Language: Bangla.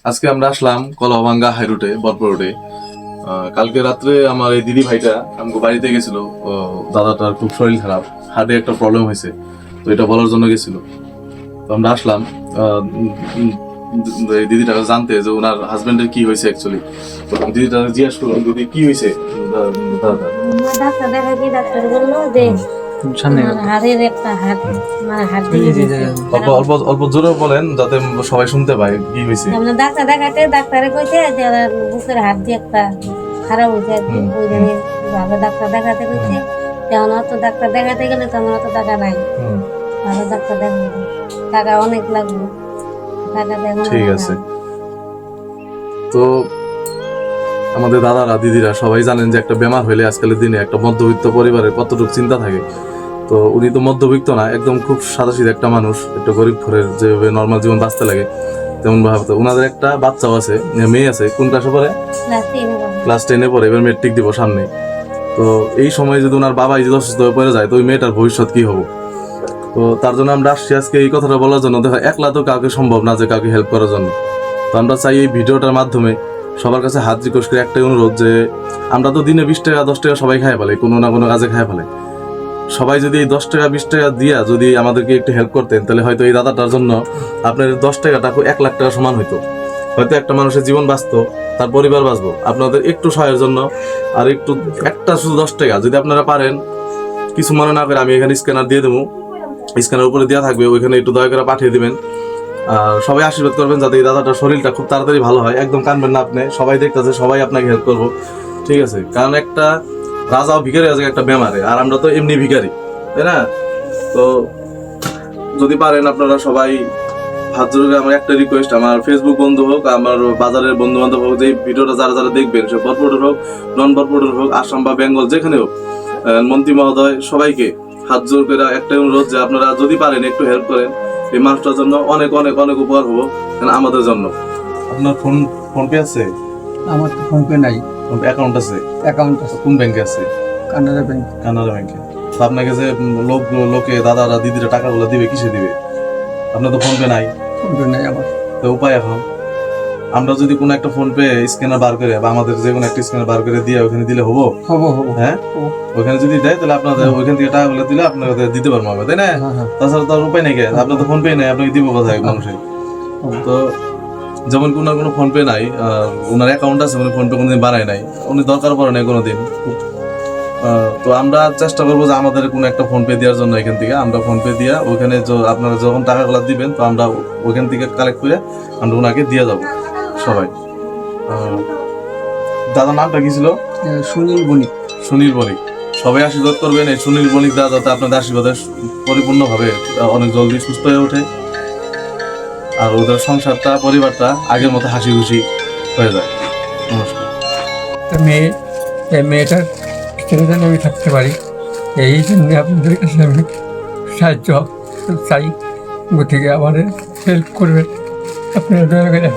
আজকে আমরা আসলাম কলাভাঙ্গা হাই রোডে, বরপুর রোডে। কালকে রাত্রে আমার এই দিদি ভাইটা আমাকে বাড়িতে গেছিল। দাদাটার খুব শরীর খারাপ, হার্টে একটা প্রবলেম হয়েছে, তো এটা বলার জন্য গেছিল। তো আমরা আসলাম এই দিদিটাকে জানতে যে ওনার হাজবেন্ডের কি হয়েছে অ্যাকচুয়ালি। তো দিদিটা জিজ্ঞাসা করলাম দিদি কি হয়েছে। ডাক্তার দেখাচ্ছি, ডাক্তার বললো যে হাড়ের একটা হাড় অল্প অল্প জোরে বলেন যাতে সবাই শুনতে পায় কি হয়েছে। ডাক্তার দেখাতে ডাক্তারে কইছে যে বুকের হাড় দিয়ে একটা খারাপ হয়েছে আর কি। ওই জন্য ভালো ডাক্তার দেখাতে কইছে। তেমন অত ডাক্তার দেখাতে গেলে তেমন অত টাকা নাই, ভালো ডাক্তার দেখাতে টাকা অনেক লাগবে, টাকা দেবো। ঠিক আছে। তো আমাদের দাদারা দিদিরা সবাই জানেন যে একটা বেমার হইলে আজকালের দিনে একটা মধ্যবিত্ত পরিবারের কতটুকু চিন্তা থাকে। তো উনি তো মধ্যবিত্ত না, একদম খুব সাদাসিধা একটা মানুষ, একটা গরিব ঘরের যেভাবে নর্মাল জীবন বাঁচতে লাগে তেমন ভাবতো। ওনাদের একটা বাচ্চাও আছে, মেয়ে আছে। কোন ক্লাসে পড়ে? ক্লাস 10-এ পড়ে, এবার মেট্রিক দিব সামনে। তো এই সময় যদি ওনার বাবা যদি অসুস্থ হয়ে পড়ে যায় তো ওই মেয়েটার ভবিষ্যৎ কি হবো। তো তার জন্য আমরা আসছি আজকে এই কথাটা বলার জন্য। দেখো, একলা তো কাউকে সম্ভব না যে কাউকে হেল্প করার জন্য। তো আমরা চাই এই ভিডিওটার মাধ্যমে সবার কাছে হাত রিকোয়েস্ট করে একটাই অনুরোধ যে আমরা তো দিনে 20 টাকা 10 টাকা সবাই খাই ফেলে, কোনো না কোনো কাজে খাই ফেলে। সবাই যদি এই 10 টাকা 20 টাকা দিয়া যদি আমাদেরকে একটু হেল্প করতেন তাহলে হয়তো এই দাদাটার জন্য আপনার 10 টাকাটা 1 লাখ টাকা সমান হইতো। হয়তো একটা মানুষের জীবন বাঁচতো, তার পরিবার বাঁচবো। আপনাদের একটু সহায়ের জন্য আর একটু একটা শুধু 10 টাকা যদি আপনারা পারেন, কিছু মনে না করে আমি এখানে স্ক্যানার দিয়ে দেবো, স্ক্যানার উপরে দেওয়া থাকবে, ওইখানে একটু দয়া করে পাঠিয়ে দিবেন। আর সবাই আশীর্বাদ করবেন যাতে এই দাদাটার শরীরটা খুব তাড়াতাড়ি ভালো হয়। একদম কানবেন না আপনি, সবাই দেখতেছে, সবাই আপনাকে হেল্প করবো, ঠিক আছে? কারণ একটা রাজাও ভিখারি আছে একটা বেমারে, আর আমরা তো এমনি ভিখারি, তাই না? তো যদি পারেন আপনারা সবাই হাত জোড়ে। আমার একটা রিকোয়েস্ট, আমার ফেসবুক বন্ধু হোক, আমার বাজারের বন্ধু বান্ধব হোক, যে ভিডিওটা যারা যারা দেখবেন, সে বরপুরের হোক, নন বরপুরের হোক, আসাম বা বেঙ্গল যেখানে হোক, মন্ত্রী মহোদয় সবাইকে হাত জোর করে একটাই অনুরোধ যে আপনারা যদি পারেন একটু হেল্প করেন। এই মানুষটার জন্য অনেক অনেক অনেক উপকার হবো আমাদের জন্য। আপনার ফোনপে আছে? আমার তো ফোনপে নাই। অ্যাকাউন্ট আছে? অ্যাকাউন্ট আছে। কোন ব্যাংকে আছে? কানাড়া ব্যাংক। কানাড়া ব্যাংকে। তো আপনাকে যে লোকে দাদারা দিদিরা টাকাগুলো দিবে কিসে দিবে? আপনার তো ফোনপে নাই। ফোনপে নাই আমার। তো উপায় এখন আমরা যদি কোনো একটা ফোনপে স্ক্যানার বার করে বা আমাদের যে কোনো একটা স্ক্যানার বার করে দিয়ে ওখানে দিলে হবো? হবো। হ্যাঁ, ওখানে যদি দেয় তাহলে আপনাদের ওইখান থেকে টাকাগুলো দিলে আপনাদের দিতে পারবো আমরা, তাই না? তাছাড়া তো আর উপায় নেই। আপনার তো ফোনপে নাই, আপনাকে দিব কোথায় মানুষের? তো যেমন কোনো ফোনপে নাই, ওনার অ্যাকাউন্ট আছে, উনি ফোনপে কোনোদিন বানায় নাই, উনি দরকার পড়ে নাই কোনোদিন। তো আমরা চেষ্টা করবো যে আমাদের কোনো একটা ফোনপে দেওয়ার জন্য। এখান থেকে আমরা ফোনপে দিয়া ওইখানে আপনারা যখন টাকাগুলো দিবেন তো আমরা ওইখান থেকে কালেক্ট করে আমরা ওনাকে দিয়ে যাবো সবাই। দাদার নামটা কি ছিল? সুনীল বণিক। সুনীল বণিক। সবাই আশীর্বাদ করবেন এই সুনীল বণিক দাদা যাতে আপনাদের আশীর্বাদে পরিপূর্ণভাবে অনেক জলদি সুস্থ হয়ে ওঠে, আর ওদের সংসারটা পরিবারটা আগের মতো হাসি খুশি হয়ে যায়। নমস্কার। মেয়েটার যেন আমি থাকতে পারি, এই জন্য আপনাদের কাছে আমি সাহায্য চাই। গতিকে আমাদের হেল্প করবেন আপনারা দয়া করে।